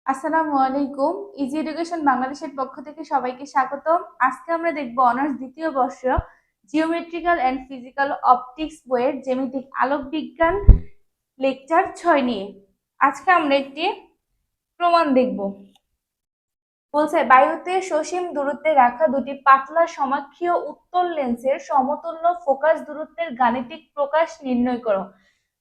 আসসালামু আলাইকুম। Easy education বাংলাদেশের পক্ষ থেকে সবাইকে স্বাগতম। আজকে আমরা দেখব অনার্স দ্বিতীয় বর্ষ জিওমেট্রিক্যাল এন্ড ফিজিক্যাল অপটিক্স বইয়ের জ্যামিতিক আলোক বিজ্ঞান লেকচার 6 নিয়ে। আজকে আমরা একটি প্রমাণ দেখব। বলছে বায়ুতে সসীম দূরত্বে রাখা দুটি পাতলা সমাক্ষীয় উত্তল লেন্সের সমতুল্য ফোকাস দূরত্বের গাণিতিক প্রকাশ নির্ণয় করো।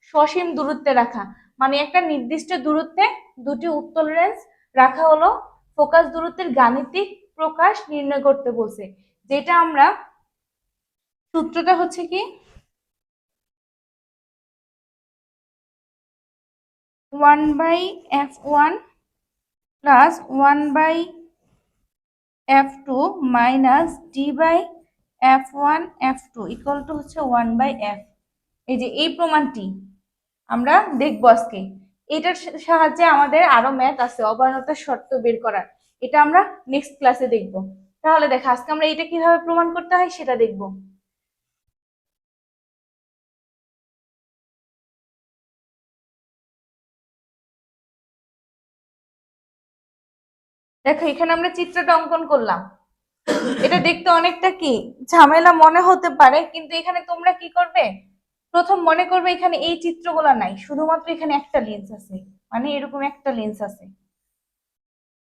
সসীম দূরত্বে রাখা মানে একটা নির্দিষ্ট দূরত্বে দুটি উত্তল লেন্স রাখা হলো, ফোকাস দূরত্বের গাণিতিক প্রকাশ নির্ণয় করতে বলছে। যেটা আমরা সূত্রটা হচ্ছে কি 1/f1 plus 1/f2 minus d/f1 f2 equal to হচ্ছে 1/f। এই যে এই প্রমাণটি আমরা দেখবো আজকে। এটার সাহায্যে আমাদের আরো ম্যাথ আছে অবর্ণতার শর্ত বের করার, এটা আমরা নেক্সট ক্লাসে দেখব। তাহলে দেখো আজকে আমরা এটা কিভাবে প্রমাণ করতে হয় সেটা দেখব। দেখো এখানে আমরা চিত্রটা অঙ্কন করলাম। এটা দেখতে অনেকটা কি ঝামেলা মনে হতে পারে, কিন্তু এখানে তোমরা কি করবে, প্রথম মনে করবে এখানে এই চিত্রগুলো নাই, শুধুমাত্র এখানে একটা লেন্স আছে, মানে এরকম একটা লেন্স আছে,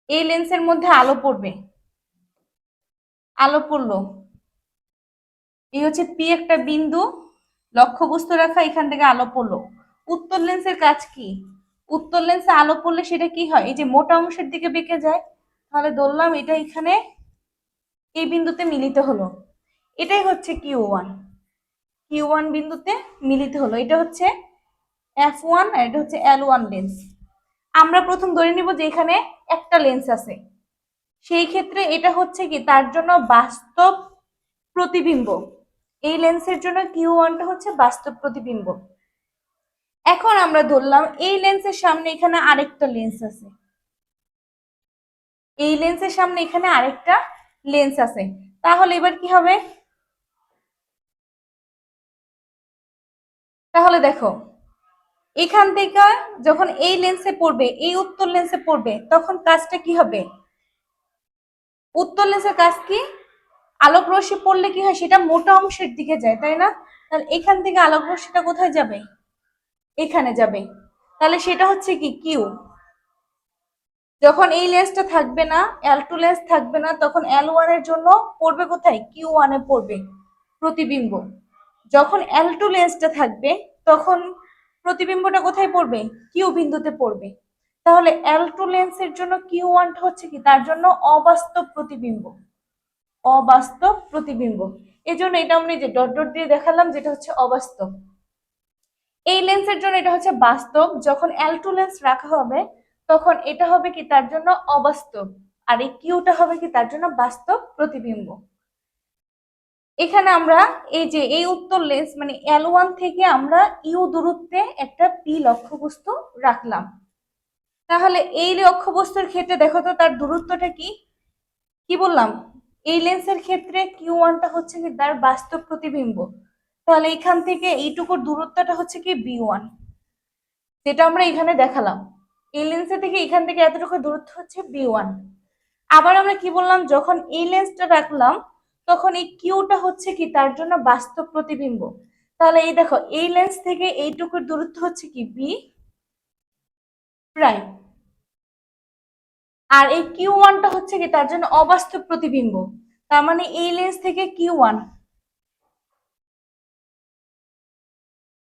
এই লেন্সের মধ্যে আলো পড়বে, আলো পড়লো, এই হচ্ছে পি একটা বিন্দু, লক্ষ্যবস্তু রাখা, এখান থেকে আলো পড়লো। উত্তর লেন্সের কাজ কি, উত্তর লেন্সে আলো পড়লে সেটা কি হয়, এই যে মোটা অংশের দিকে বেঁকে যায়। তাহলে ধরলাম এটা এখানে এই বিন্দুতে মিলিত হলো, এটাই হচ্ছে কিউ1, কিউ1 বিন্দুতে মিলিত হলো। এটা হচ্ছে f1 আর এটা হচ্ছে L1 লেন্স। আমরা প্রথম ধরে নিব যে এখানে একটা লেন্স আছে, সেই ক্ষেত্রে এটা হচ্ছে কি তার জন্য বাস্তব প্রতিবিম্ব, এই লেন্সের জন্য কিউ1টা হচ্ছে বাস্তব প্রতিবিম্ব। এখন আমরা ধরলাম এই লেন্সের সামনে এখানে আরেকটা লেন্স আছে, এই লেন্সের সামনে এখানে আরেকটা লেন্স আছে। তাহলে এবার কি হবে, তাহলে দেখো এখান থেকে যখন এই লেন্সে পড়বে, এই উত্তর লেন্সে পড়বে, তখন কাজটা কি হবে, উত্তর লেন্সের কাজ কি, আলোক রশ্মি পড়লে কি হয় সেটা মোটা অংশের দিকে যায়, তাই না? তাহলে এখান থেকে আলোক রশ্মিটা কোথায় যাবে, এখানে যাবে। তাহলে সেটা হচ্ছে কি কিউ। যখন এই লেন্সটা থাকবে না, L2 লেন্স থাকবে না, তখন L1 এর জন্য পড়বে কোথায়, Q1 এ পড়বে প্রতিবিম্ব। যখন L2 লেন্সটা থাকবে তখন প্রতিবিম্বটা কোথায় পড়বে, কিউ বিন্দুতে পড়বে। তাহলে L2 লেন্সের জন্য Q1টা হচ্ছে কি তার জন্য অবাস্তব প্রতিবিম্ব, অবাস্তব প্রতিবিম্ব। এই জন্য এটা আমরা যে ডট ডট দিয়ে দেখালাম যেটা হচ্ছে অবাস্তব। এই লেন্সের জন্য এটা হচ্ছে বাস্তব, যখন L2 লেন্স রাখা হবে তখন এটা হবে কি তার জন্য অবাস্তব, আর এই কিউটা হবে কি তার জন্য বাস্তব প্রতিবিম্ব। এখানে আমরা এই যে এই উত্তর লেন্স মানে L1 থেকে আমরা ইউ দূরত্বে একটা পি লক্ষ্যবস্তু রাখলাম। তাহলে এই লক্ষ্যবস্তুর ক্ষেত্রে দেখো তো তার দূরত্বটা কি, কি বললাম, এই লেন্সের ক্ষেত্রে কিউ1টা হচ্ছে কি তার বাস্তব প্রতিবিম্ব। তাহলে এখান থেকে এইটুকুর দূরত্বটা হচ্ছে কি বি1, যেটা আমরা এখানে দেখালাম। এই লেন্সের থেকে এখান থেকে এতটুকু দূরত্ব হচ্ছে বি1। আবার আমরা কি বললাম, যখন এই লেন্সটা রাখলাম তখন এই কিউটা হচ্ছে কি তার জন্য বাস্তব প্রতিবিম্ব। তাহলে এই দেখো এই লেন্স থেকে এইটুকুর দূরত্ব হচ্ছে কি বি প্রাইম, আর এই কিউ1টা হচ্ছে কি তার জন্য অবাস্তব প্রতিবিম্ব। তার মানে এই লেন্স থেকে কিউ1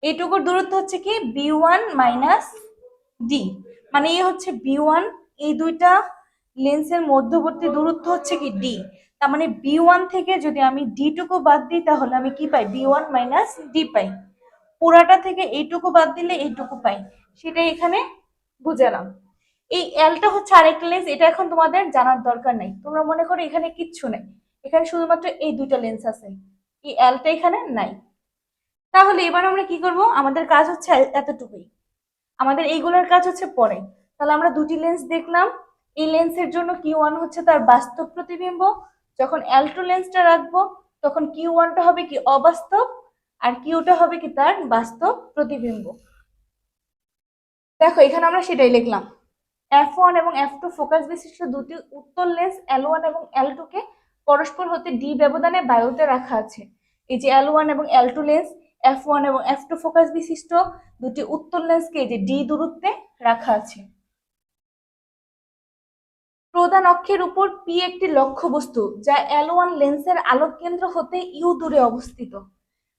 এইটুকুর দূরত্ব হচ্ছে কি বি1 মাইনাস ডি, মানে এই হচ্ছে বি1, এই দুইটা লেন্সের মধ্যবর্তী দূরত্ব হচ্ছে কি ডি। তার মানে বি1 থেকে যদি আমি ডি টুকু বাদ দিই তাহলে আমি কি পাই, বি1 মাইনাস ডি পাই। পুরাটা থেকে এইটুকু বাদ দিলে এইটুকু পাই, সেটাই এখানে বুঝালাম। এই এলটা হচ্ছে আরেকটা লেন্স, এটা এখন তোমাদের জানার দরকার নাই, তোমরা মনে করো এখানে কিচ্ছু নাই, এখানে শুধুমাত্র এই দুইটা লেন্স আছে, এই এলটা এখানে নাই। তাহলে এবার আমরা কি করব, আমাদের কাজ হচ্ছে এতটুকুই, আমাদের এইগুলোর কাজ হচ্ছে পরে। তাহলে আমরা দুটি লেন্স দেখলাম, এই লেন্সের জন্য কিউ1 হচ্ছে তার বাস্তব প্রতিবিম্ব, যখন L2 লেন্সটা রাখবো তখন কিউ1টা হবে কি অবাস্তব, আর কিউটা হবে কি তার বাস্তব প্রতিবিম্ব। দেখো এখানে আমরা সেটাই লিখলাম। F1 এবং F2 ফোকাস বিশিষ্ট দুটি উত্তল লেন্স L1 এবং L2 কে পরস্পর হতে d ব্যবধানে বায়ুতে রাখা আছে। এই যে L1 এবং L2 লেন্স, F1 এবং F2 ফোকাস বিশিষ্ট দুটি উত্তল লেন্সকে এই যে d দূরত্বে রাখা আছে। প্রধান অক্ষের উপর P একটি লক্ষ্যবস্তু যা L1 লেন্সের আলোক কেন্দ্র হতে U দূরে অবস্থিত।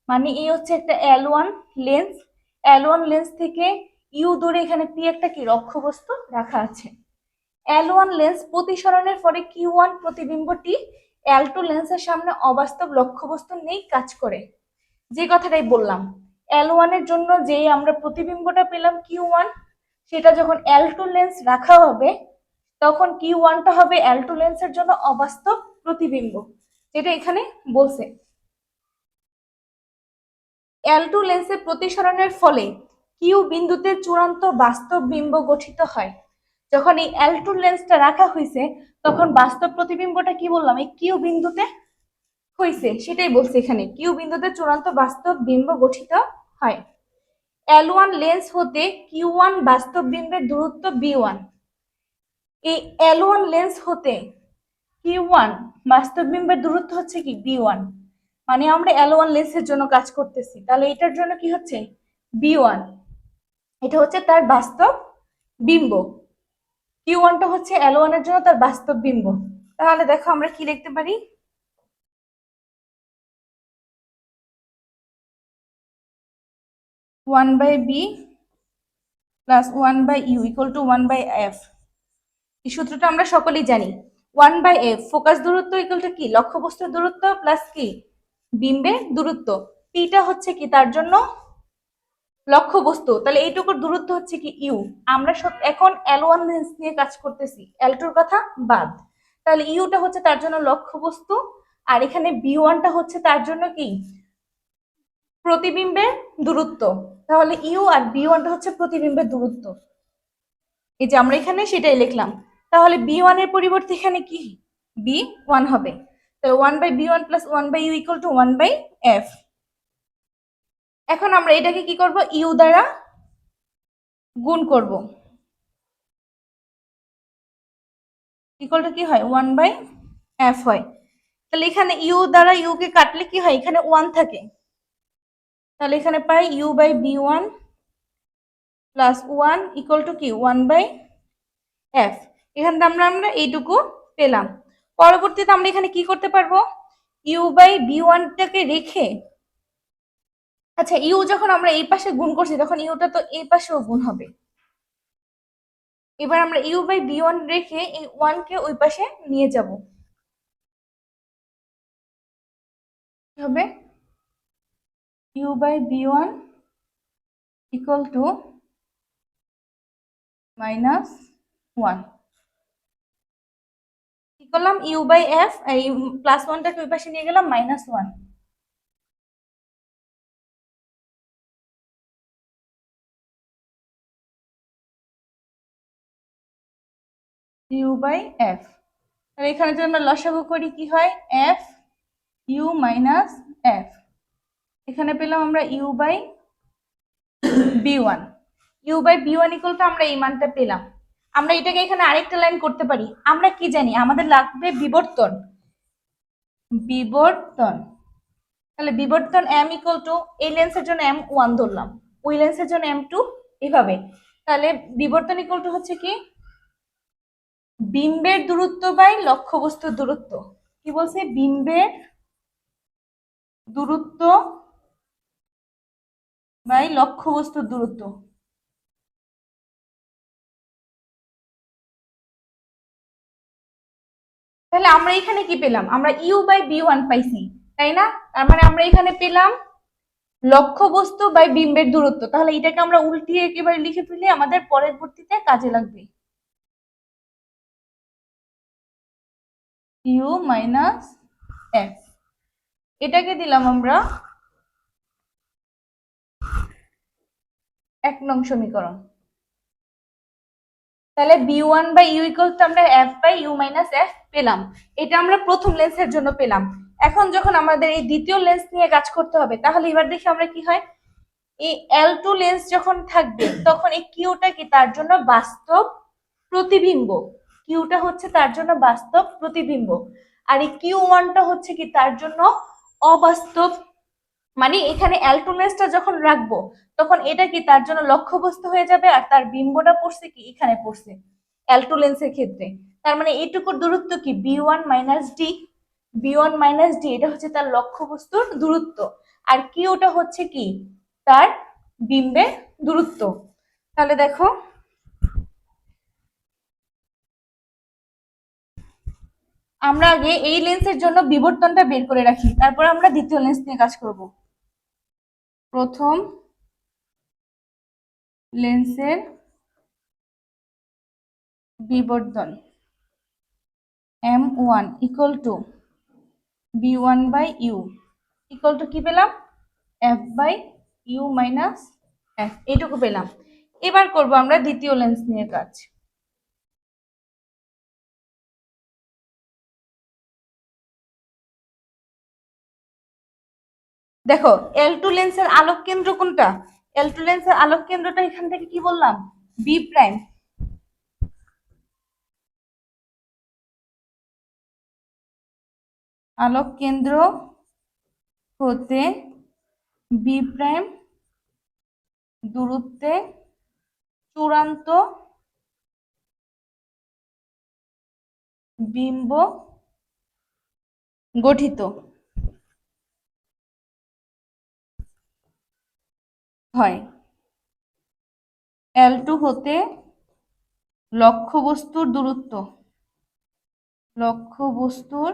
মানে এই হচ্ছে একটা L1 লেন্স থেকে U দূরে এখানে P একটা কি লক্ষ্যবস্তু রাখা আছে। L1 লেন্স প্রতিসরণের ফলে Q1 প্রতিবিম্বটি L2 লেন্সের সামনে অবাস্তব লক্ষ্যবস্তু নেই কাজ করে। যে কথাটাই বললাম, L1 এর জন্য যে আমরা প্রতিবিম্বটা পেলাম Q1, সেটা যখন L2 লেন্স রাখা হবে তখন Q1টা হবে L2 লেন্সের জন্য অবাস্তব প্রতিবিম্ব, যেটা এখানে বলছে। L2 লেন্সের প্রতিসরণের ফলে Q বিন্দুতে চূড়ান্ত বাস্তব বিম্ব গঠিত হয়। যখন এই L2 লেন্সটা রাখা হয়েছে তখন বাস্তব প্রতিবিম্বটা কি বললাম, এই Q বিন্দুতে হয়েছে, সেটাই বলছে এখানে, Q বিন্দুতে চূড়ান্ত বাস্তব বিম্ব গঠিত হয়। L1 লেন্স হতে Q1 বাস্তব বিম্বের দূরত্ব B1। এই L1 লেন্স হতে Q1 বাস্তব বিম্বের দূরত্ব হচ্ছে কি B1। মানে আমরা L1 লেন্সের জন্য কাজ করতেছি, তাহলে এটার জন্য কি হচ্ছে B1, এটা হচ্ছে তার বাস্তব বিম্ব। Q1টা হচ্ছে L1 এর জন্য তার বাস্তব বিম্ব। তাহলে দেখো আমরা কি লিখতে পারি, 1/b plus 1/u equal to 1/f। এই সূত্রটা আমরা সকলেই জানি। 1/f ফোকাস দূরত্ব ইকুয়াল টু কি লক্ষ্যবস্তুর দূরত্ব প্লাস কি বিম্বের দূরত্ব। পিটা হচ্ছে কি তার জন্য লক্ষ্যবস্তু, তাহলে এইটুকুর দূরত্ব হচ্ছে কি ইউ। আমরা এখন L1 লেন্স নিয়ে কাজ করতেছি, L2 কথা বাদ। তাহলে ইউটা হচ্ছে তার জন্য লক্ষ্যবস্তু, আর এখানে B1টা হচ্ছে তার জন্য কি প্রতিবিম্বের দূরত্ব। তাহলে ইউ আর B1টা হচ্ছে প্রতিবিম্বের দূরত্ব, এই যে আমরা এখানে সেটাই লিখলাম। তাহলে B1 এর পরিবর্তে এখানে কি B1 হবে। তাহলে 1/B1 plus 1/u equal to 1/f। এখন আমরা এটাকে কি করব, ইউ দ্বারা গুণ করব, ইকুয়াল টু কি হয় 1/f হয়। তাহলে এখানে ইউ দ্বারা ইউ কে কাটলে কি হয়, এখানে 1 থাকে, তাহলে এখানে পাই u/B1 প্লাস 1 ইকুয়াল টু কি 1/f। এখান থেকে আমরা এইটুকু পেলাম। পরবর্তীতে আমরা এখানে কি করতে পারবো, u/B1টাকে রেখে, আচ্ছা ইউ যখন আমরা এই পাশে গুণ করছি তখন ইউটা তো এই পাশেও গুণ হবে। এবার আমরা u/B1 রেখে এই 1 কে ওই পাশে নিয়ে যাব, হবে u/B1 ইকুয়াল টু -1। কি করলাম, u/f এই প্লাস 1টাকে ওই পাশে নিয়ে গেলাম -1। u/f, তাহলে এখানে যদি আমরা লসাগু করি কি হয় f u - f। এখানে পেলাম আমরা u/B1। u/B1 ইকুয়াল টু আমরা এই মানটা পেলাম। আমরা এটাকে এখানে আরেকটা লাইন করতে পারি। আমরা কি জানি, আমাদের লাগবে বিবর্তন, তাহলে বিবর্তন m ইকুয়াল টু এই লেন্সের জন্য m1 ধরলাম, ওই লেন্সের জন্য m2, এভাবে। তাহলে বিবর্তন ইকুয়াল টু হচ্ছে কি বিম্বের দূরত্ব বাই লক্ষ্যবস্তুর দূরত্ব। কি বলছে, বিম্বের দূরত্ব বাই লক্ষ্যবস্তুর দূরত্ব। তাহলে আমরা এখানে কি পেলাম, আমরা u/B1 পাইছি, তাই না? তার মানে আমরা এখানে পেলাম লক্ষ্যবস্তু বাই বিম্বের দূরত্ব। তাহলে এটাকে আমরা উল্টিয়ে একেবারে লিখে ফেলি, আমাদের পরবর্তীতে কাজে লাগবে। u-f, এটাকে দিলাম আমরা 1 নং সমীকরণ। তাহলে B1/u ইকুয়াল টু আমরা f/u - f পেলাম। এটা আমরা প্রথম লেন্সের জন্য পেলাম। এখন যখন আমাদের এই দ্বিতীয় লেন্স নিয়ে কাজ করতে হবে, তাহলে এবার দেখি আমরা কি হয়, এই L2 লেন্স যখন থাকবে তখন এই কিউটা কি তার জন্য বাস্তব প্রতিবিম্ব, কিউটা হচ্ছে তার জন্য বাস্তব প্রতিবিম্ব, আর এই কিউ ওয়ানটা হচ্ছে কি তার জন্য অবাস্তব। মানে এখানে অ্যালটোলেন্সটা যখন রাখবো তখন এটা কি তার জন্য লক্ষ্যবস্তু হয়ে যাবে, আর তার বিম্বটা পড়ছে কি এখানে পড়ছে অ্যালটোলেন্সের ক্ষেত্রে। তার মানে এইটুকুর দূরত্ব কি B one minus D, B one minus D, এটা হচ্ছে তার লক্ষ্যবস্তুর দূরত্ব, আর কিউটা হচ্ছে কি তার বিম্বের দূরত্ব। তাহলে দেখো আমরা আগে এই লেন্সের জন্য বিবর্তনটা বের করে রাখি, তারপর আমরা দ্বিতীয় লেন্স নিয়ে কাজ করব। প্রথম লেন্সের বিবর্তন M1 equal to B1/U equal to কি পেলাম, F/U - F, এইটুকু পেলাম। এবার করব আমরা দ্বিতীয় লেন্স নিয়ে কাজ। দেখো L2 লেন্সের আলোক কেন্দ্র কোনটা, L2 লেন্সের আলোক কেন্দ্রটা এখান থেকে কি বললাম B', আলোক কেন্দ্র হতে B' দূরত্বে চূড়ান্ত বিম্ব গঠিত হয়। L2 হতে লক্ষ্যবস্তুর দূরত্ব, লক্ষ্যবস্তুর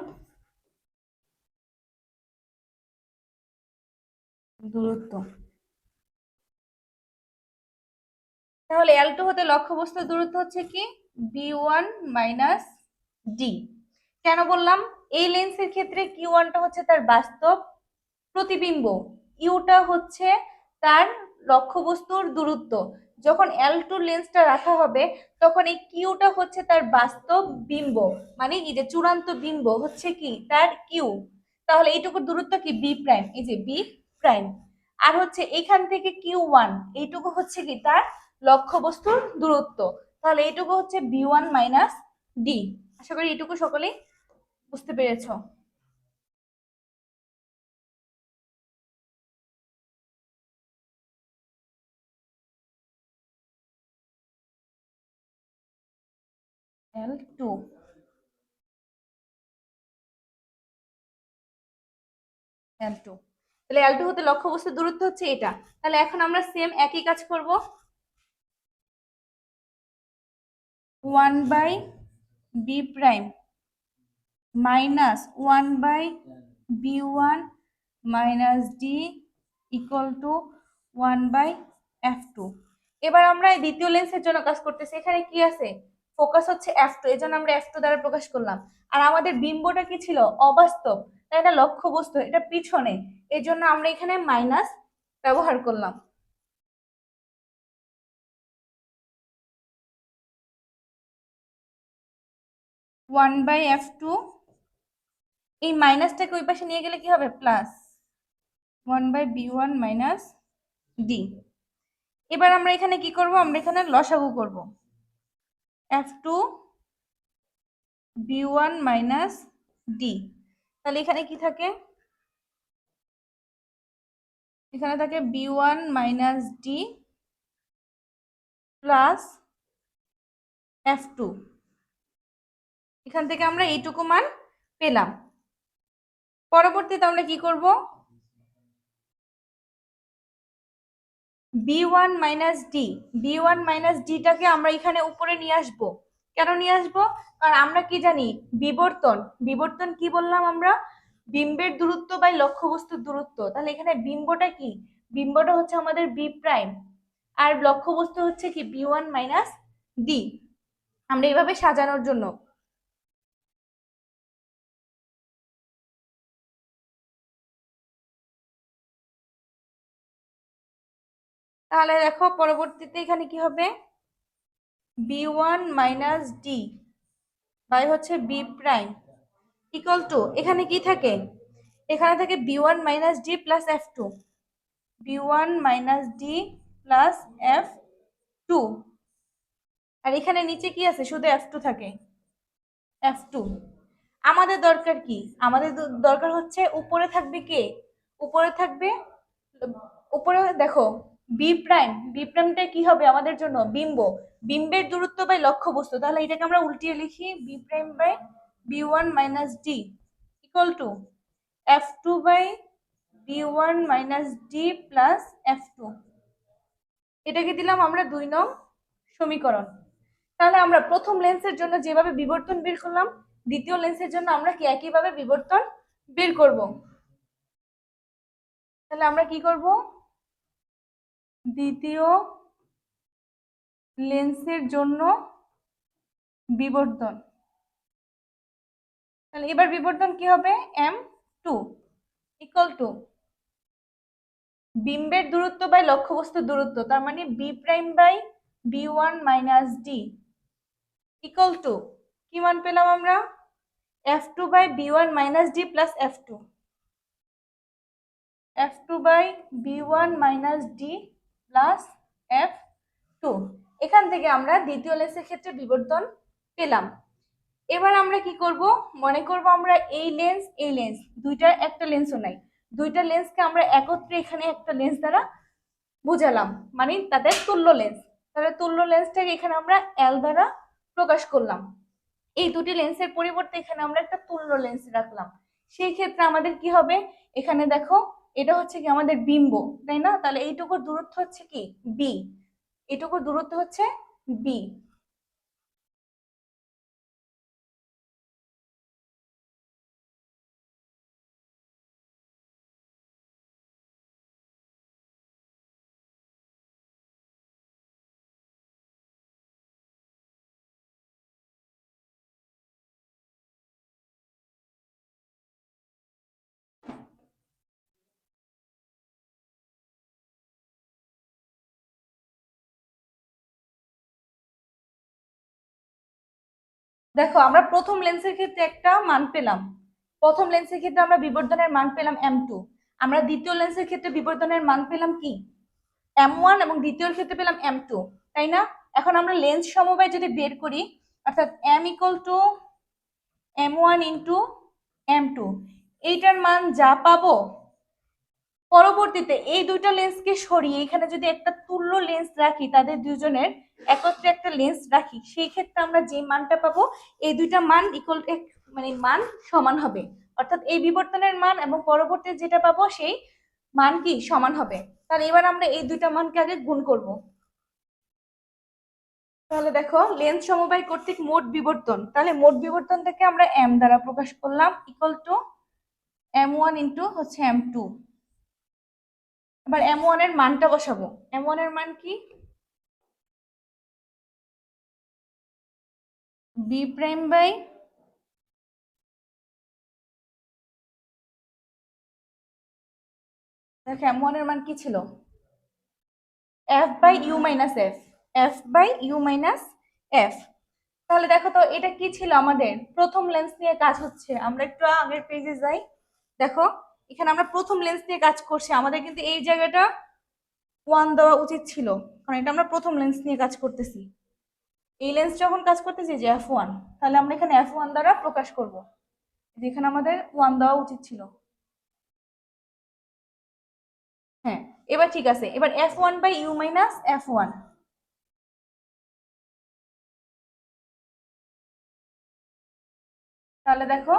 দূরত্ব, তাহলে L2 হতে লক্ষ্যবস্তুর দূরত্ব হচ্ছে কি B1 - D। কেন বললাম, এই লেন্সের ক্ষেত্রে Q1টা হচ্ছে তার বাস্তব প্রতিবিম্ব, ইউটা হচ্ছে তার লক্ষ্যবস্তুর দূরত্ব। যখন L2 লেন্সটা রাখা হবে তখন এই কিউটা হচ্ছে তার বাস্তব বিম্ব, মানে এই যে চূড়ান্ত বিম্ব হচ্ছে কি তার কিউ। তাহলে এইটুকুর দূরত্ব কি B', এই যে B', আর হচ্ছে এখান থেকে Q1 এইটুকু হচ্ছে কি তার লক্ষ্যবস্তুর দূরত্ব। তাহলে এইটুকু হচ্ছে B1 - D। আশা করি এইটুকু সকলেই বুঝতে পেরেছো। L2, L2, তাহলে L2 হতে লক্ষ্যবস্তুর দূরত্ব হচ্ছে এটা। তাহলে এখন আমরা সেম একই কাজ করব, 1/B' - 1/B1 - D equal to 1/F2। এবার আমরা এই দ্বিতীয় লেন্সের জন্য কাজ করতেছি, এখানে কি আছে ফোকাস হচ্ছে F2, এই জন্য আমরা F2 দ্বারা প্রকাশ করলাম। আর আমাদের বিম্বটা কি ছিল অবাস্তব, তাই না, লক্ষ্যবস্তু এটা পিছনে, এই জন্য আমরা এখানে মাইনাস ব্যবহার করলাম। 1/F2, এই মাইনাসটাকে ওই পাশে নিয়ে গেলে কি হবে প্লাস 1/B1 - D। এবার আমরা এখানে কি করব, আমরা এখানে লসাগু করব, F2 B1 - D। তাহলে এখানে কি থাকে, এখানে থাকে B1 - D প্লাস F2। এখান থেকে আমরা এইটুকু মান পেলাম। পরবর্তীতে আমরা কি করব, B1 - D, B1 - Dটাকে আমরা এখানে উপরে নিয়ে আসব। কেন নিয়ে আসব, কারণ আমরা কি জানি বিবর্তন, বিবর্তন কি বললাম আমরা, বিম্বের দূরত্ব বাই লক্ষ্যবস্তুর দূরত্ব। তাহলে এখানে বিম্বটা কি, বিম্বটা হচ্ছে আমাদের B', আর লক্ষ্যবস্তু হচ্ছে কি B1 - D। আমরা এইভাবে সাজানোর জন্য। তাহলে দেখো পরবর্তীতে এখানে কি হবে, B1 - D বাই হচ্ছে B' ইকুয়াল টু, এখানে কি থাকে, এখানে থাকে B1 - D plus F2, B1 - D plus F2। আর এখানে নিচে কি আছে, শুধু F2 থাকে, F2। আমাদের দরকার কি, আমাদের দরকার হচ্ছে উপরে থাকবে কে, উপরে থাকবে, উপরে দেখো বি প্রাইম, বি প্রাইমটা কি হবে আমাদের জন্য, বিম্ব, বিম্বের দূরত্ব বাই লক্ষ্যবস্তু। তাহলে এটাকে আমরা উল্টিয়ে লিখি, B prime by B one minus D equal to F2 by B one minus D plus F2। এটাকে দিলাম আমরা 2 নং সমীকরণ। তাহলে আমরা প্রথম লেন্সের জন্য যেভাবে বিবর্তন বের করলাম, দ্বিতীয় লেন্সের জন্য আমরা কি একইভাবে বিবর্তন বের করব। তাহলে আমরা কি করব, দ্বিতীয় লেন্সের জন্য বিবর্তন। তাহলে এবার বিবর্তন কি হবে, M2 ইকুয়াল টু বিম্বের দূরত্ব বাই লক্ষ্যবস্তুর দূরত্ব, তার মানে B prime by B one minus D equal to কি মান পেলাম আমরা, F2 by B one minus D plus F2, F2 by B one minus D plus F2। এখান থেকে আমরা দ্বিতীয় লেন্সের ক্ষেত্রে বিবর্তন পেলাম। এবার আমরা কি করব, মনে করব আমরা এই লেন্স এই লেন্স দুইটার একটা লেন্সও নাই, দুইটা লেন্সকে আমরা একত্রে এখানে একটা লেন্স দ্বারা বুঝালাম, মানে তাদের তুল্য লেন্স। তাহলে তুল্য লেন্সটাকে এখানে আমরা এল দ্বারা প্রকাশ করলাম। এই দুটি লেন্সের পরিবর্তে এখানে আমরা একটা তুল্য লেন্স রাখলাম। সেই ক্ষেত্রে আমাদের কি হবে, এখানে দেখো এটা হচ্ছে কি আমাদের বিম্ব, তাই না? তাহলে এইটুকুর দূরত্ব হচ্ছে কি বি, এইটুকুর দূরত্ব হচ্ছে বি। দেখো আমরা প্রথম লেন্সের ক্ষেত্রে একটা মান পেলাম, প্রথম লেন্সের ক্ষেত্রে আমরা বিবর্ধনের মান পেলাম M2। আমরা দ্বিতীয় লেন্সের ক্ষেত্রে বিবর্ধনের মান পেলাম কি M1, এবং দ্বিতীয় ক্ষেত্রে পেলাম M2, তাই না? এখন আমরা লেন্স সমবায় যদি বের করি, অর্থাৎ M equal to M1 into M2, এইটার মান যা পাবো, পরবর্তীতে এই দুইটা লেন্সকে সরিয়ে এখানে যদি একটা তুল্য লেন্স রাখি, তাদের দুজনের একত্রে একটা লেন্স রাখি, সেই ক্ষেত্রে আমরা যে মানটা পাবো, এই দুইটা মান ইকুয়াল, মানে মান সমান হবে। অর্থাৎ এই বিবর্তনের মান এবং পরবর্তী যেটা পাবো সেই মান কি সমান হবে। তাহলে এবার আমরা এই দুইটা মানকে আগে গুণ করব। তাহলে দেখো লেন্স সমবায় কর্তৃক মোট বিবর্তন, তাহলে মোট বিবর্তন থেকে আমরা M দ্বারা প্রকাশ করলাম ইকুয়াল টু M1 ইন্টু হচ্ছে M2। এবার M1 এর মানটা বসাবো, M1 এর মান কি, বি প্রাইম বাই দেখো M1 এর মান কি ছিল, F by U minus F, F by U minus F. তাহলে দেখো তো এটা কি ছিল, আমাদের প্রথম লেন্স নিয়ে কাজ হচ্ছে। আমরা একটু আগের পেজে যাই, দেখো এখানে আমরা প্রথম লেন্স নিয়ে কাজ করছি, আমাদের কিন্তু এই জায়গাটা 1 দেওয়া উচিত ছিল, কারণ এটা আমরা প্রথম লেন্স নিয়ে কাজ করতেছি। এই লেন্স যখন কাজ করতেছি যে F1, তাহলে আমরা এখানে F1 দ্বারা প্রকাশ করব, যেখানে আমাদের 1 দেওয়া উচিত ছিল। হ্যাঁ, এবার ঠিক আছে, এবার F1 by U minus F1। তাহলে দেখো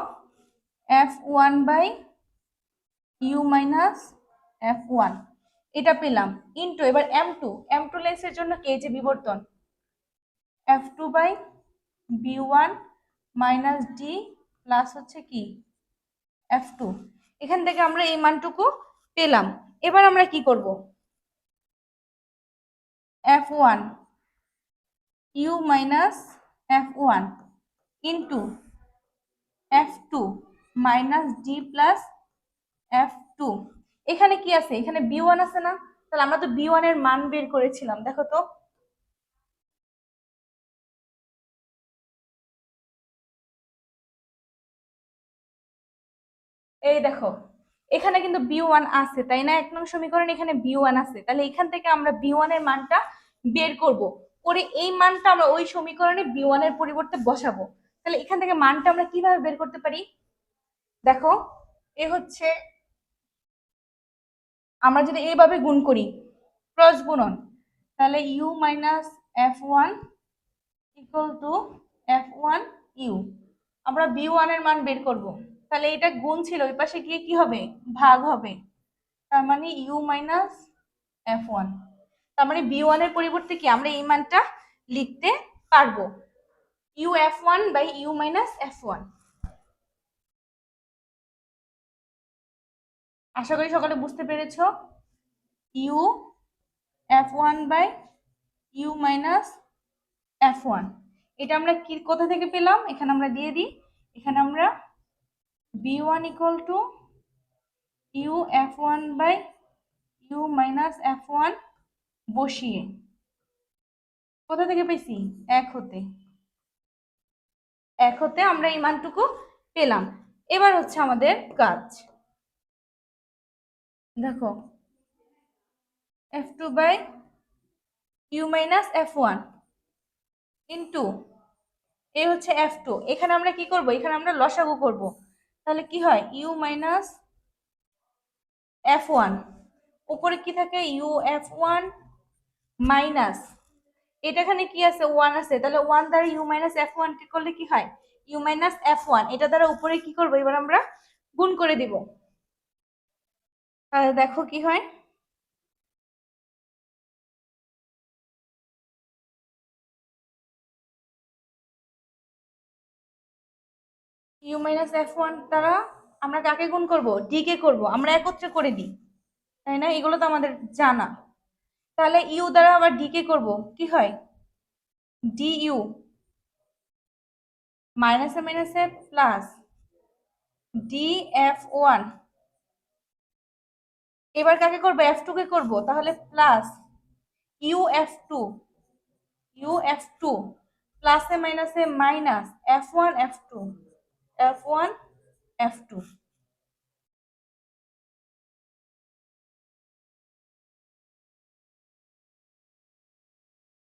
F1 by U minus F1 এটা পেলাম, ইন্টু এবার M2 লেন্সের জন্য কে যে বিবর্তন, F2 by B1 minus D plus হচ্ছে কি F2। এখান থেকে আমরা এই মানটুকু পেলাম। এবার আমরা কি করব, F1 U minus F1 into F2 minus D plus F2। এখানে কি আছে, এখানে B1 আছে না? তাহলে আমরা তো B1 এর মান বের করেছিলাম, দেখো তো এই দেখো এখানে কিন্তু B1 আছে, তাই না? 1 নং সমীকরণ এখানে B1 আছে, তাহলে এখান থেকে আমরা B1 এর মানটা বের করব। করে এই মানটা আমরা ওই সমীকরণে b1 এর পরিবর্তে বসাবো। তাহলে এখান থেকে মানটা আমরা কিভাবে বের করতে পারি? দেখো, এ হচ্ছে, আমরা যদি এইভাবে গুণ করি ক্রস গুণন, তাহলে u minus f1 equal to f1 u, আমরা b1 এর মান বের করব। তাহলে এটা গুণ ছিল, ওই পাশে গিয়ে কি হবে? ভাগ হবে। তার মানে u মাইনাস f1, তার মানে b1 এর পরিবর্তে কি আমরা এই মানটা লিখতে পারবো, u f1 by u minus f1। আশা করি সকলে বুঝতে পেরেছো। u f1 by u minus f1, এটা আমরা কি কোথা থেকে পেলাম? এখানে আমরা দিয়ে দিই, এখানে আমরা b1 equal to u f1 by u minus f1 বসিয়ে কোথা থেকে পেয়েছি? এক হতে আমরা এই মানটুকু পেলাম। এবার হচ্ছে আমাদের কাজ, দেখো f2 by u minus f1 into এ হচ্ছে f2, এখানে আমরা কি করব? এখানে আমরা লসাগু করব। তাহলে কি হয়? u মাইনাস f1, উপরে কি থাকে? u f1 মাইনাস, এটা এখানে কি আছে? 1 আছে, তাহলে 1 দ্বারা u মাইনাস f1 কে করলে কি হয়? u মাইনাস f1, এটা দ্বারা উপরে কি করব? এবার আমরা গুণ করে দিব। তাহলে দেখো কি হয়, u মাইনাস f1 দ্বারা আমরা কাকে গুণ করব? d কে করব, আমরা একত্রে করে দিই, তাই না? এগুলো তো আমাদের জানা। তাহলে u দ্বারা আবার d কে করব, কি হয়? du, মাইনাসে মাইনাসে প্লাস df1, এবার কাকে করব? f2 কে করব, তাহলে প্লাস uf2, uf2 প্লাসে মাইনাসে minus f1 f2, f1 f2।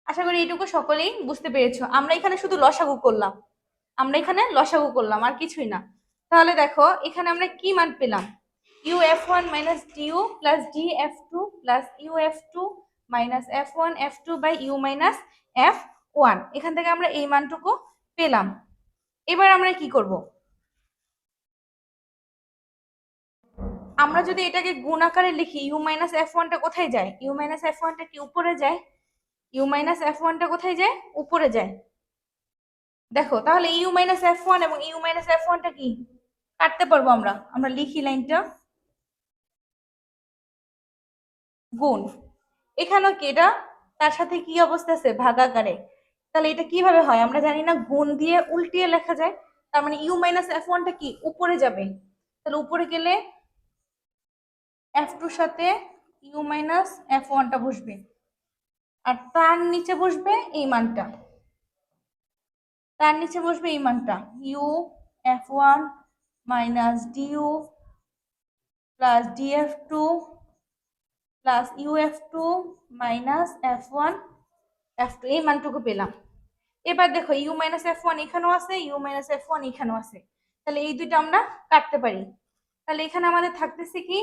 আশা করি এইটুকু সকলেই বুঝতে পেরেছো। আমরা এখানে শুধু লসাগু করলাম, আর কিছুই না। তাহলে দেখো এখানে আমরা কি মান পেলাম? uf1 minus du plus df2 plus uf2 minus f1 f2 by u minus f1, এখান থেকে আমরা এই মানটুকু পেলাম। এবার আমরা কি করব? আমরা যদি এটাকে গুণ আকারে লিখি, ইউ মাইনাস f1 টা কোথায় যায়? ইউ মাইনাস f1 টা কি উপরে যায়? ইউ মাইনাস f1 টা কোথায় যায়? উপরে যায়। দেখো তাহলে ইউ মাইনাস f1 এবং ইউ মাইনাস f1 টা কি কাটতে পারবো? আমরা লিখি লাইনটা, গুণ, এখানেও কি এটা তার সাথে কি অবস্থা আছে? ভাগাকারে। তাহলে এটা কিভাবে হয় আমরা জানি না, গুণ দিয়ে উল্টিয়ে লেখা যায়। তার মানে ইউ মাইনাস f1 টা কি উপরে যাবে, তাহলে উপরে গেলে f2 সাথে ইউ মাইনাস f1 টা বসবে, আর তার নিচে বসবে এই মানটা, U f1 minus D U plus df2 plus uf2 minus f1 f2, এই মানটুকু পেলাম। এবার দেখো ইউ মাইনাস f1 এখানেও আছে, ইউ মাইনাস f1 এখানেও আছে, তাহলে এই দুইটা আমরা কাটতে পারি। তাহলে এখানে আমাদের থাকতেছে কি?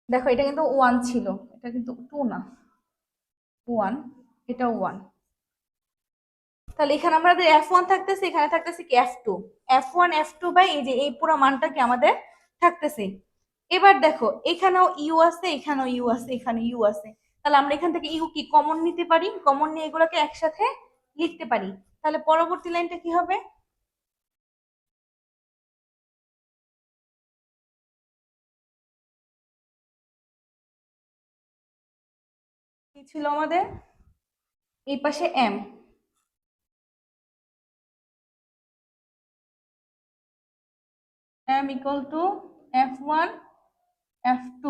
দেখো এটা কিন্তু 1 ছিল, এটা কিন্তু 2 না, 1, এটা 1। তাহলে এখানে আমাদের f1 থাকতেছে, এখানে থাকতেছে কি? f2, f1 f2 বাই এই যে এই পুরো মানটা কি আমাদের থাকতেছে। এবার দেখো এখানেও ইউ আছে, এখানেও ইউ আছে, এখানে ইউ আছে, তাহলে আমরা এখান থেকে ইউ কি কমন নিতে পারি, কমন নিয়ে এগুলোকে একসাথে লিখতে পারি। তাহলে পরবর্তী লাইনটা কি হবে? কি ছিল আমাদের? এই পাশে m, equal to f1 f2,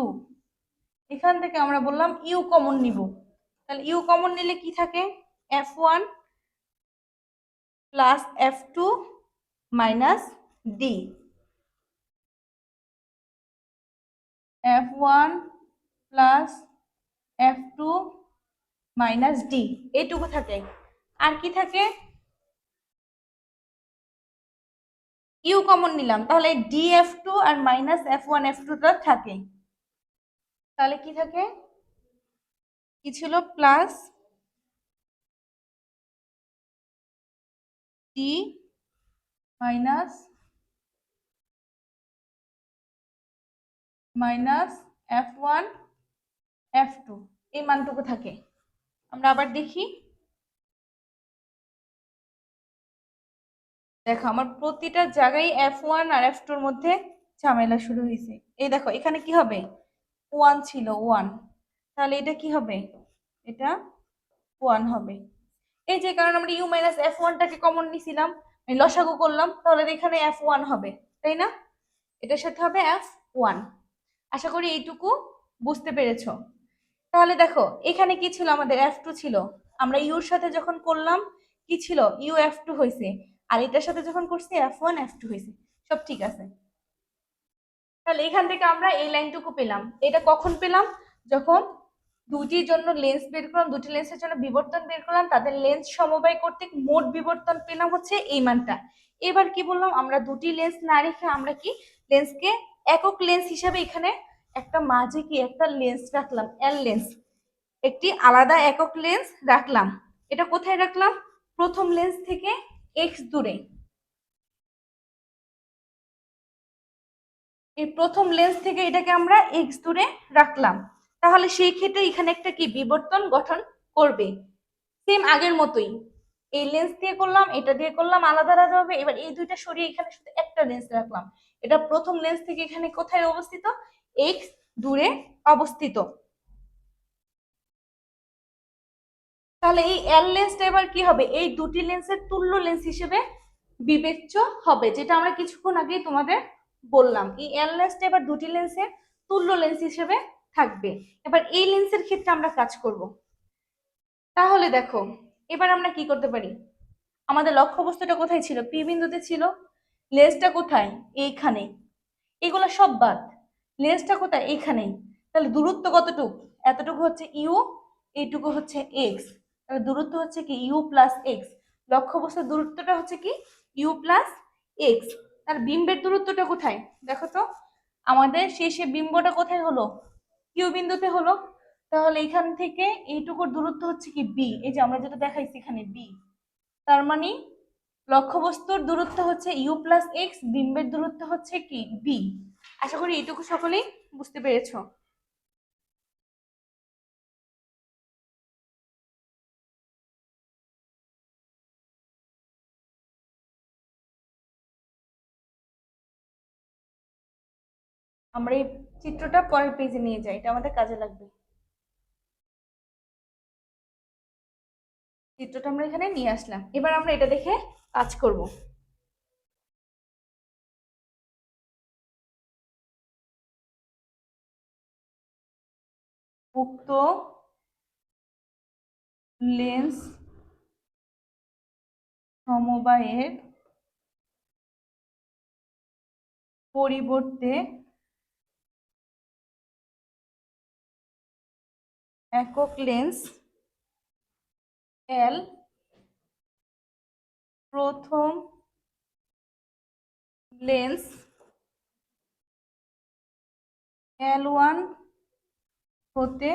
এখান থেকে আমরা বললাম ইউ কমন নিব, তাহলে ইউ কমন নিলে কি থাকে? f1 plus f2 minus d, f1 plus f2 minus D, এইটুকু থাকে। আর কি থাকে? ইউ কমন নিলাম, তাহলে ডি এফ টু আর মাইনাস এফ ওয়ান এফ টুটা থাকে। তাহলে কি থাকে? কি ছিল? Plus D minus minus F one F two, এই মানটুকু থাকে। আমরা আবার দেখি, দেখো আমার প্রতিটা জায়গায় এফ ওয়ান আর এফ টুর মধ্যে ঝামেলা শুরু হয়েছে। এই দেখো এখানে কি হবে? ওয়ান ছিল, ওয়ান, তাহলে এটা কি হবে? এটা ওয়ান হবে। এই যে কারণ আমরা ইউ মাইনাস এফ ওয়ানটাকে কমন নিছিলাম, লসাগু করলাম, তাহলে এখানে এফ ওয়ান হবে, তাই না? এটার সাথে হবে এফ ওয়ান। আশা করি এইটুকু বুঝতে পেরেছো। তাহলে দেখো এখানে কি ছিল? আমাদের এফ টু ছিল, আমরা ইউর সাথে যখন করলাম কি ছিল? ইউ এফ টু হয়েছে, আর এটার সাথে যখন করছি এফ ওয়ান এফ টু হয়েছে। সব ঠিক আছে। তাহলে এখান থেকে আমরা এই লাইনটুকু পেলাম। এটা কখন পেলাম? যখন দুটির জন্য লেন্স বের করলাম, দুটি লেন্সের জন্য বিবর্তন বের করলাম, তাদের লেন্স সমবায় কর্তৃক মোট বিবর্তন পেলাম হচ্ছে এই মানটা। এবার কি বললাম? আমরা দুটি লেন্স না রেখে আমরা কি লেন্সকে একক লেন্স হিসাবে এখানে একটা মাঝে কি একটা লেন্স রাখলাম, এল লেন্স, একটি আলাদা একক লেন্স রাখলাম। এটা কোথায় রাখলাম? প্রথম লেন্স থেকে এক্স দূরে। এই প্রথম লেন্স থেকে এটাকে আমরা এক্স দূরে রাখলাম। তাহলে সেই ক্ষেত্রে এখানে একটা কি বিবর্তন গঠন করবে, সেম আগের মতোই। এই লেন্স দিয়ে করলাম, এটা দিয়ে করলাম, আলাদা আলাদা হবে। এবার এই দুইটা সরিয়ে এখানে শুধু একটা লেন্স রাখলাম। এটা প্রথম লেন্স থেকে এখানে কোথায় অবস্থিত? এক্স দূরে অবস্থিত। তাহলে এই এল লেন্সটা এবার কি হবে? এই দুটি লেন্সের তুল্য লেন্স হিসেবে বিবেচ্য হবে, যেটা আমরা কিছুক্ষণ আগে তোমাদের বললাম। এই এল লেন্সটা এবার দুটি লেন্সের তুল্য লেন্স হিসেবে থাকবে। এবার এই লেন্সের ক্ষেত্রে আমরা কাজ করব। তাহলে দেখো এবার আমরা কি করতে পারি? আমাদের লক্ষ্যবস্তুটা কোথায় ছিল? পি বিন্দুতে ছিল। লেন্সটা কোথায়? এইখানে। এগুলো সব বাদ, লেন্সটা কোথায়? এইখানে। তাহলে দূরত্ব কতটুকু? এতটুকু হচ্ছে ইউ, এইটুকু হচ্ছে এক্স। তাহলে দূরত্ব হচ্ছে কি? U plus x. লক্ষ্যবস্তুর দূরত্বটা হচ্ছে কি? U plus X. তার বিম্বের দূরত্বটা কোথায়? দেখো তো, আমাদের শেষে বিম্বটা কোথায় হলো? কিউ বিন্দুতে হলো। তাহলে এখান থেকে এইটুকুর দূরত্ব হচ্ছে কি? বি। এই যে আমরা যেটা দেখাইছি এখানে বি। তার মানে লক্ষ্যবস্তুর দূরত্ব হচ্ছে ইউ প্লাস এক্স, বিম্বের দূরত্ব হচ্ছে কি? বি। আশা করি এইটুকু সকলেই বুঝতে পেরেছো। আমরা এই চিত্রটা পরের পেজে নিয়ে যাই, এটা আমাদের কাজে লাগবে। চিত্রটা আমরা এখানে নিয়ে আসলাম, এবার আমরা এটা দেখে কাজ করব। উক্ত লেন্স সমবায়ের পরিবর্তে একক লেন্স এল প্রথম লেন্স এল ওয়ান হতে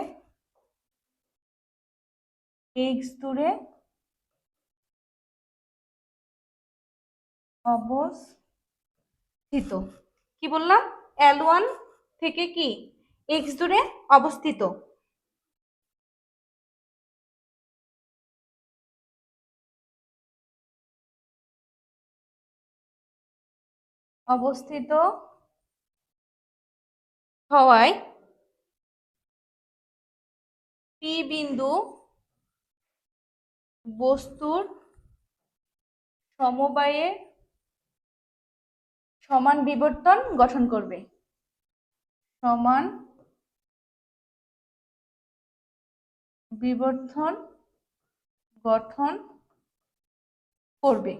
এক্স দূরে অবস্থিত। কি বললাম? এল ওয়ান থেকে কি এক্স দূরে অবস্থিত। অবস্থিত হওয়ায় পি বিন্দু বস্তুর সমবায়ে সমান বিবর্তন গঠন করবে। সমান বিবর্তন গঠন করবে।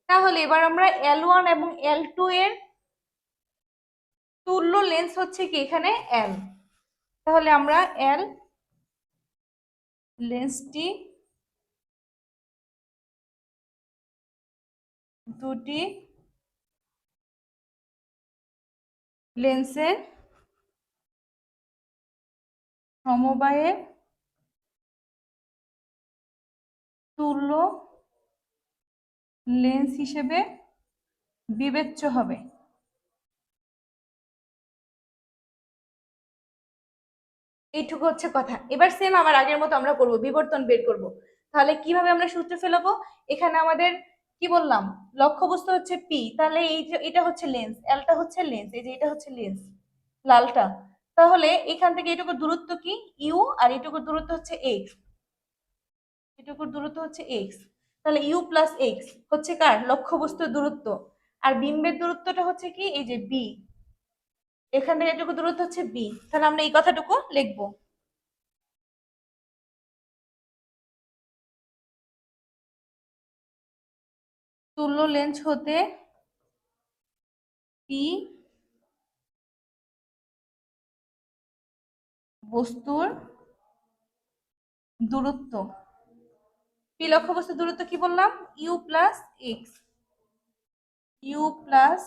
তাহলে এবার আমরা এল ওয়ান এবং এল টু এর তুল্য লেন্স হচ্ছে কি? এখানে এল। তাহলে আমরা এল লেন্সটি দুটি লেন্সের সমবায়ের তুল্য লেন্স হিসেবে বিবেচ্য হবে। এইটুকু হচ্ছে কথা। এবার সেম আবার আগের মতো আমরা করব, বিবর্তন বের করব। তাহলে কিভাবে আমরা সূত্র ফেলাবো? এখানে আমাদের কি বললাম, লক্ষ্যবস্তু হচ্ছে পি, তাহলে এই যে এটা হচ্ছে লেন্স, এলটা হচ্ছে লেন্স, এই যে এটা হচ্ছে লেন্স লালটা। তাহলে এখান থেকে এটুকু দূরত্ব কি ইউ, আর এটুকু দূরত্ব হচ্ছে এক্স, এটুকুর দূরত্ব হচ্ছে এক্স। তাহলে ইউ প্লাস এক্স হচ্ছে কার, লক্ষ্যবস্তুর দূরত্ব। আর বিম্বের দূরত্বটা হচ্ছে কি, এই যে বি, এখান থেকে এটুকু দূরত্ব হচ্ছে বি। তাহলে আমরা এই কথাটুকু লিখবো। তুল্য লেন্স হতে পি বস্তুর দূরত্ব, পি লক্ষ্যবস্তুর দূরত্ব কি বললাম, U plus X, U plus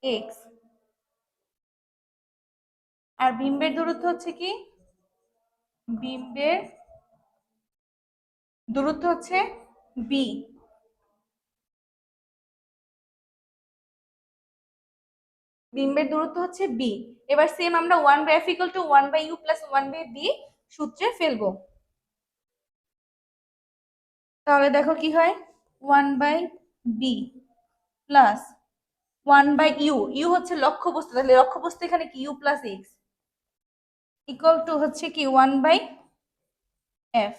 X. আর বিম্বের দূরত্ব হচ্ছে কি, বিম্বের দূরত্ব হচ্ছে বি। বিম্বের দূরত্ব হচ্ছে বি। এবার সেম আমরা 1/f = 1/u প্লাস 1/b সূত্রে ফেলবো। তাহলে দেখো কি হয়, 1/b প্লাস 1/u, ইউ হচ্ছে লক্ষ্যবস্তু, তাহলে লক্ষ্যবস্তু এখানে কি U plus X equal to হচ্ছে কি 1/f।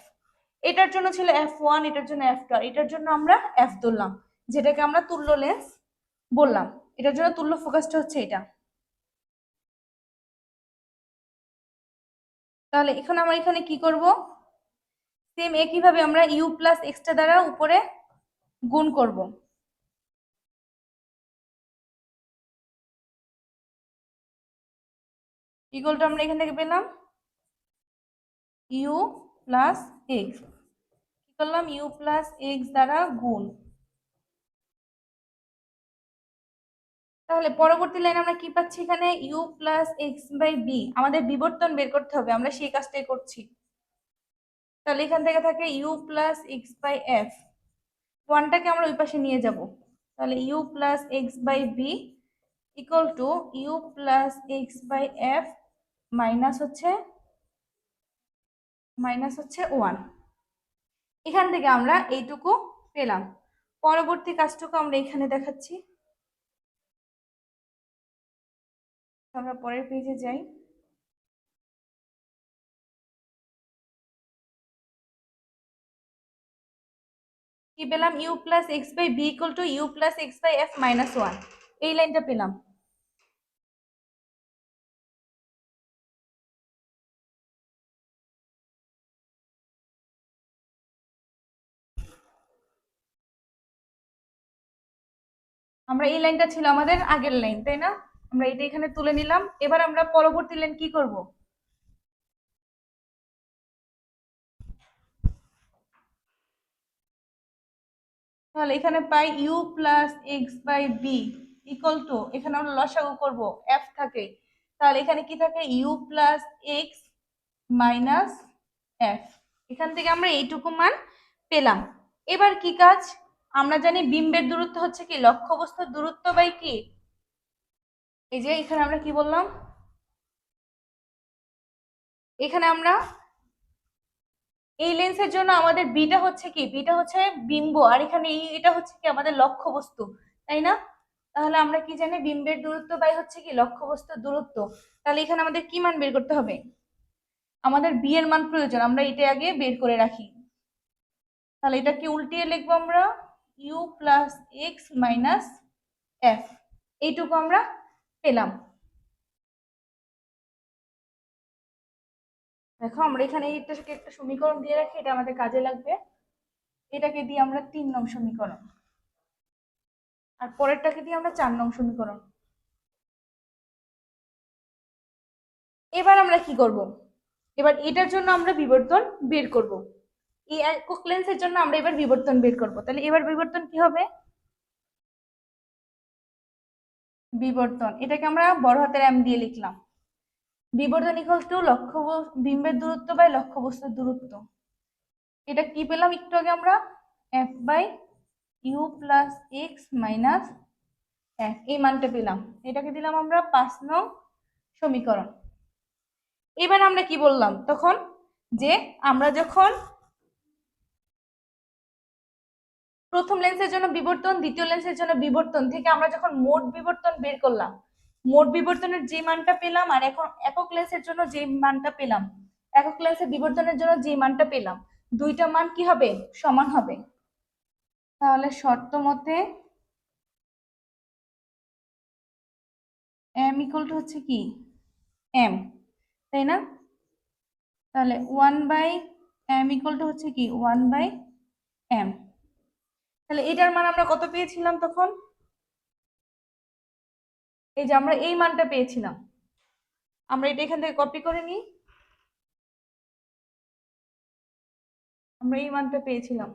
এটার জন্য ছিল f1, এটার জন্য f2, আর এটার জন্য আমরা f ধরলাম, যেটাকে আমরা তুল্য লেন্স বললাম। এটার জন্য তুল্য ফোকাসটা হচ্ছে এটা। তাহলে এখন আমরা এখানে কি করব, সেম একইভাবে আমরা ইউ প্লাস এক্সটা দ্বারা উপরে গুণ করব। ইকুয়ালটা আমরা এখান থেকে পেলাম ইউ প্লাস এক্স, কি করলাম, ইউ প্লাস এক্স দ্বারা গুণ। তাহলে পরবর্তী লাইন আমরা কি পাচ্ছি, এখানে U plus X by B, আমাদের বিবর্তন বের করতে হবে, আমরা সেই কাজটাই করছি। তাহলে এখান থেকে থাকে U plus X by F, ওয়ানটাকে আমরা ওই পাশে নিয়ে যাব। তাহলে U plus X by B equal to U plus X by F minus হচ্ছে 1। এখান থেকে আমরা এইটুকু পেলাম। পরবর্তী কাজটুকু আমরা এখানে দেখাচ্ছি। আমরা পরের পেজে যাই। কি পেলাম, U plus X by B equal to U plus X by F -1, এই লাইনটা পেলাম। আমরা এই লাইনটা ছিল আমাদের আগের লাইন, তাই না? আমরা এটা এখানে তুলে নিলাম। এবার আমরা পরবর্তী লাইন কি করব, তাহলে এখানে পাই U plus X by B equal to, এখানে আমরা লসাগু করব, এফ থাকে, তাহলে এখানে কি থাকে, U plus X minus F. এখান থেকে আমরা এইটুকু মান পেলাম। এবার কি কাজ, আমরা জানি বিম্বের দূরত্ব হচ্ছে কি লক্ষ্যবস্তুর দূরত্ব বাই কি, এই যে এখানে আমরা কি বললাম, এখানে আমরা এই লেন্সের জন্য আমাদের বিটা হচ্ছে কি, বিটা হচ্ছে বিম্ব, আর এখানে এটা হচ্ছে কি আমাদের লক্ষ্যবস্তু, তাই না? তাহলে আমরা কি জানি, বিম্বের দূরত্ব বাই হচ্ছে কি লক্ষ্যবস্তুর দূরত্ব। তাহলে এখানে আমাদের কি মান বের করতে হবে, আমাদের বি এর মান প্রয়োজন, আমরা এটা আগে বের করে রাখি। তাহলে এটাকে উল্টিয়ে লিখবো আমরা U plus X minus F, এইটুকু আমরা পেলাম। দেখো আমরা এখানে এটাকে একটা সমীকরণ দিয়ে রাখি, এটা আমাদের কাজে লাগবে। এটাকে দিয়ে আমরা 3 নং সমীকরণ, আর পরেরটাকে দিয়ে আমরা 4 নং সমীকরণ। এবার আমরা কি করব, এবার এটার জন্য আমরা বিবর্তন বের করব। এই একক লেন্সের জন্য আমরা এবার বিবর্তন বের করব। তাহলে এবার বিবর্তন কি হবে? বিবর্তন, এটাকে আমরা বড় হাতের এম দিয়ে লিখলাম। বিবর্তন ইকুয়াল টু বিম্বের দূরত্ব বাই লক্ষ্যবস্তুর দূরত্ব। এটা কি পেলাম একটু আগে আমরা? F by U plus X minus F, এই মানটা পেলাম। এটাকে দিলাম আমরা 5 নং সমীকরণ। এবার আমরা কি বললাম তখন, যে আমরা যখন প্রথম লেন্সের জন্য বিবর্তন, দ্বিতীয় লেন্সের জন্য বিবর্তন থেকে আমরা যখন মোট বিবর্তন বের করলাম, মোট বিবর্তনের যে মানটা পেলাম আর এখন একক লেন্সের জন্য যে মানটা পেলাম, একক লেন্সের বিবর্তনের জন্য যে মানটা পেলাম, দুইটা মান কি হবে? সমান হবে। তাহলে শর্ত মতে এম ইকুয়াল টু হচ্ছে কি এম, তাই না? তাহলে 1/m ইকুয়াল টু হচ্ছে কি 1/m। তাহলে এটার মান আমরা কত পেয়েছিলাম তখন? এই যে আমরা এই মানটা পেয়েছিলাম, আমরা এটা এখান থেকে কপি করে নিই। আমরা এই মানটা পেয়েছিলাম,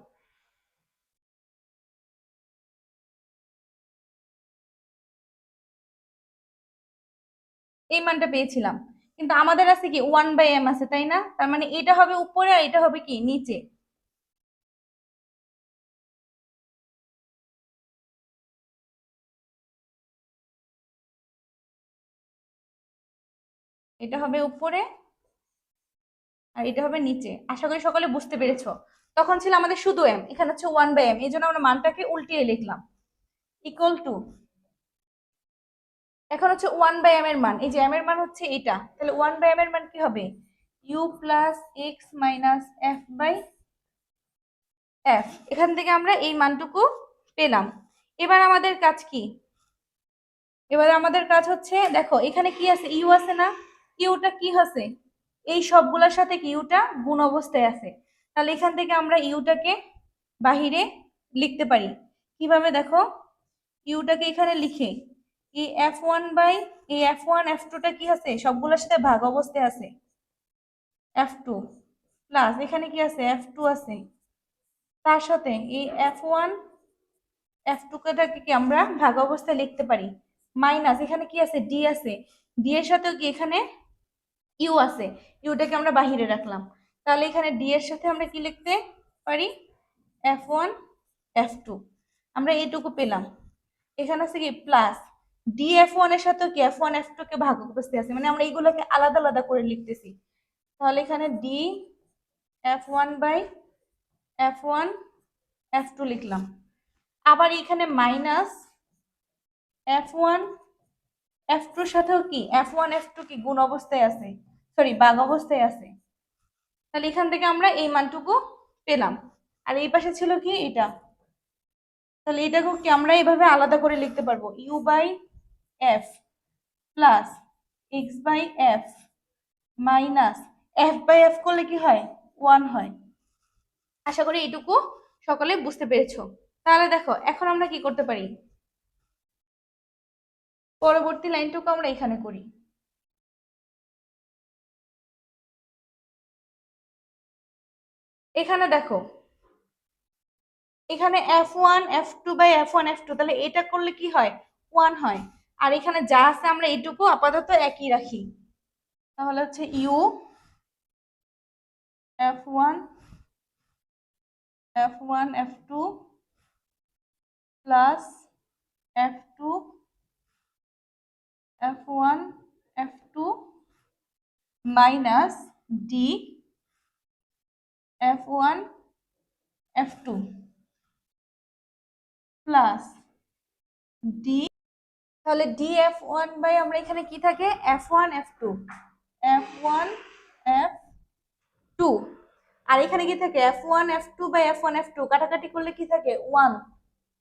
এই মানটা পেয়েছিলাম, কিন্তু আমাদের আছে কি 1/m আছে, তাই না? তার মানে এটা হবে উপরে আর এটা হবে কি নিচে। এটা হবে উপরে আর এটা হবে নিচে। আশা করি সকলে বুঝতে পেরেছো। তখন ছিল আমাদের শুধু এম, এখানে হচ্ছে 1/m, এই জন্য আমরা মানটাকে উল্টিয়ে লিখলাম। ইকুয়াল টু, এখন হচ্ছে 1/m এর মান, এই যে m এর মান হচ্ছে এটা, তাহলে 1/m এর মান কি হবে? u plus X minus F by F. এখান থেকে আমরা এই মানটুকু পেলাম। এবার আমাদের কাজ কি? এবার আমাদের কাজ হচ্ছে, দেখো এখানে কি আছে? ইউ আছে না? ইউটা কি আছে? এই সবগুলোর সাথে কি ইউটা গুণ অবস্থায় আছে। তাহলে এখান থেকে আমরা ইউটাকে বাহিরে লিখতে পারি কিভাবে? দেখো, ইউটাকে এখানে লিখে এই f1 বাই এই f1 f2টা কি আছে? সবগুলোর সাথে ভাগ অবস্থায় আছে, f2 প্লাস এখানে কি আছে? f2 আছে, তার সাথে এই f1 f2টাকে কি আমরা ভাগ অবস্থায় লিখতে পারি, মাইনাস এখানে কি আছে? ডি আছে, ডি এর সাথেও কি এখানে ইউ আছে, ইউটাকে আমরা বাহিরে রাখলাম। তাহলে এখানে ডি এর সাথে আমরা কি লিখতে পারি? f1 f2, আমরা এইটুকু পেলাম। এখানে আছে কি প্লাস ডি f1 এর সাথে কি f1 f2 কে ভাগ অবস্থায় আছে, মানে আমরা এইগুলোকে আলাদা আলাদা করে লিখতেছি। তাহলে এখানে D f1 by f1 f2 লিখলাম। আবার এখানে মাইনাস f1 f2 এর সাথেও কি f1 f2 কি গুণ অবস্থায় আছে, সরি ভাগ অবস্থায় আছে। তাহলে এখান থেকে আমরা এই মানটুকু পেলাম। আর এই পাশে ছিল কি এটা, তাহলে এটাকেও কি আমরা এইভাবে আলাদা করে লিখতে পারবো, U by F plus X by F minus F by F করলে কি হয়? 1 হয়। আশা করি এইটুকু সকলে বুঝতে পেরেছো। তাহলে দেখো এখন আমরা কি করতে পারি, পরবর্তী লাইনটুকু আমরা এখানে করি। এখানে দেখো, এখানে f1 f2 by f1 f2, তাহলে এটা করলে কি হয়? 1 হয়। আর এখানে যা আছে আমরা এইটুকু আপাতত একই রাখি। তাহলে হচ্ছে U f1 f1 f2 plus f2 f1 f2 minus D f1 f2 plus D, তাহলে ডি f1 বাই আমরা এখানে কি থাকে? f1 f2 f1 f2, আর এখানে কি থাকে? f1 f2 by f1 f2 কাটাকাটি করলে কি থাকে? 1,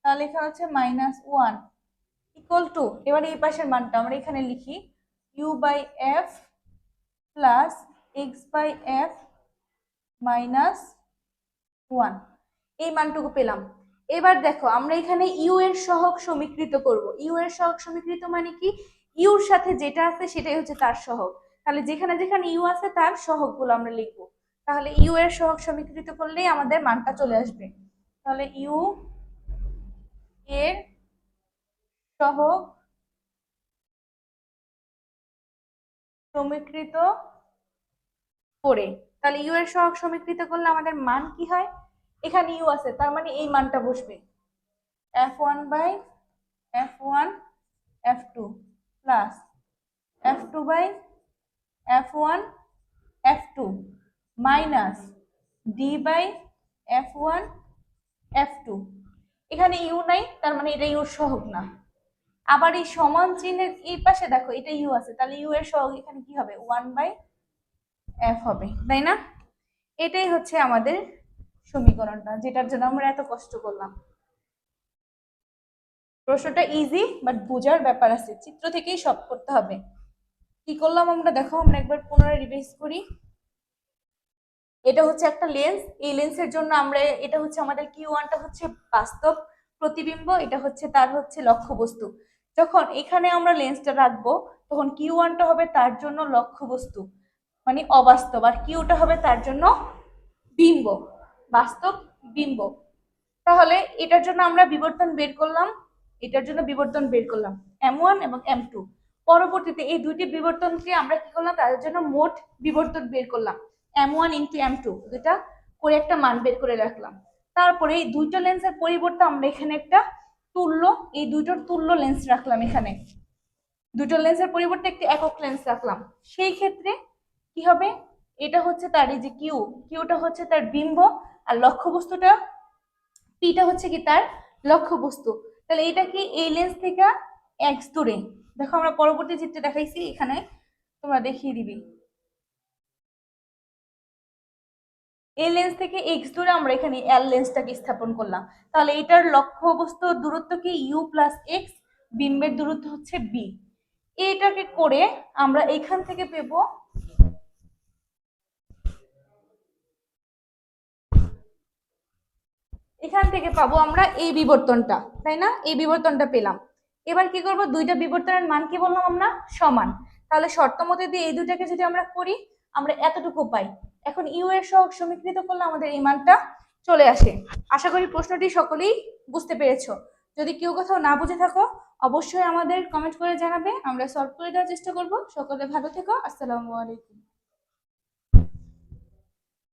তাহলে এখানে হচ্ছে -1 ইকুয়াল টু, এবার এই পাশের মানটা আমরা এখানে লিখি u by f plus X by F minus 1, এই মানটুকু পেলাম। এবার দেখো আমরা এখানে ইউ এর সহগ সমীকৃত করব। ইউ এর সহগ সমীকৃত মানে কি? ইউর সাথে যেটা আছে সেটাই হচ্ছে তার সহগ। তাহলে যেখানে যেখানে ইউ আছে তার সহগগুলো আমরা লিখবো। তাহলে ইউ এর সহগ সমীকৃত করলেই আমাদের মানটা চলে আসবে। তাহলে ইউ এর সহগ সমীকৃত করে, তাহলে ইউ এর সহগ সমীকৃত করলে আমাদের মান কি হয়, এখানে ইউ আছে তার মানে এই মানটা বসবে f1/f1 f2 plus f2/f1 f2 minus d/f1 f2। এখানে ইউ নাই তার মানে এটা ইউর সহগ না। আবার এই সমান চিহ্নের এই পাশে দেখো এটা ইউ আছে, তাহলে ইউ এর সহগ এখানে কি হবে 1/f হবে, তাই না? এটাই হচ্ছে আমাদের সমীকরণটা, যেটার জন্য আমরা এত কষ্ট করলাম। প্রশ্নটা ইজি, বাট বোঝার ব্যাপার আছে, চিত্র থেকেই সব করতে হবে। কি করলাম আমরা দেখো, আমরা একবার পুনরায় রিভাইজ করি। এটা হচ্ছে একটা লেন্স, এই লেন্সের জন্য আমরা, এটা হচ্ছে আমাদের কিউ1টা হচ্ছে বাস্তব প্রতিবিম্ব, এটা হচ্ছে তার হচ্ছে লক্ষ্যবস্তু। যখন এখানে আমরা লেন্সটা রাখবো তখন কিউ1টা হবে তার জন্য লক্ষ্যবস্তু মানে অবাস্তব, আর কিউটা হবে তার জন্য বিম্ব, বাস্তব বিম্ব। তাহলে এটার জন্য আমরা বিবর্তন বের করলাম, এটার জন্য বিবর্তন বের করলাম m1 এবং m2। পরবর্তীতে এই দুইটি বিবর্তনকে আমরা কি করলাম, তাদের জন্য মোট বিবর্তন বের করলাম m1 ইন্টু m2, যেটা করে একটা মান বের করে রাখলাম। তারপরে এই দুইটা লেন্সের পরিবর্তে আমরা এখানে একটা তুল্য, এই দুইটার তুল্য লেন্স রাখলাম, এখানে দুটো লেন্সের পরিবর্তে একটি একক লেন্স রাখলাম। সেই ক্ষেত্রে কি হবে, এটা হচ্ছে তার এই যে কিউটা হচ্ছে তার বিম্ব, আর লক্ষ্যবস্তুটা পিটা হচ্ছে কি তার লক্ষ্যবস্তু। তাহলে এটা কি এই লেন্স থেকে এক্স দূরে, দেখো আমরা পরবর্তী চিত্রে দেখাইছি, এখানে তোমরা দেখিয়ে দিবি, এই লেন্স থেকে এক্স দূরে আমরা এখানে এল লেন্সটাকে স্থাপন করলাম। তাহলে এটার লক্ষ্যবস্তুর দূরত্ব কি ইউ প্লাস এক্স, বিম্বের দূরত্ব হচ্ছে বি। এটাকে করে আমরা এখান থেকে পেব, এখান থেকে পাবো আমরা এই বিবর্তনটা, তাই না? এই বিবর্তনটা পেলাম। এবার কি করব, দুইটা বিবর্তনের মান কি বললাম আমরা, সমান। তাহলে শর্ত মতে দিয়ে এই দুইটাকে যদি আমরা করি আমরা এতটুকু পাই। এখন ইউ এর সহগ সমীকৃত করলে আমাদের এই মানটা চলে আসে। আশা করি প্রশ্নটি সকলেই বুঝতে পেরেছো। যদি কেউ কোথাও না বুঝে থাকো অবশ্যই আমাদের কমেন্ট করে জানাবে, আমরা সলভ করে দেওয়ার চেষ্টা করব। সকলে ভালো থেকো, আসসালামু আলাইকুম।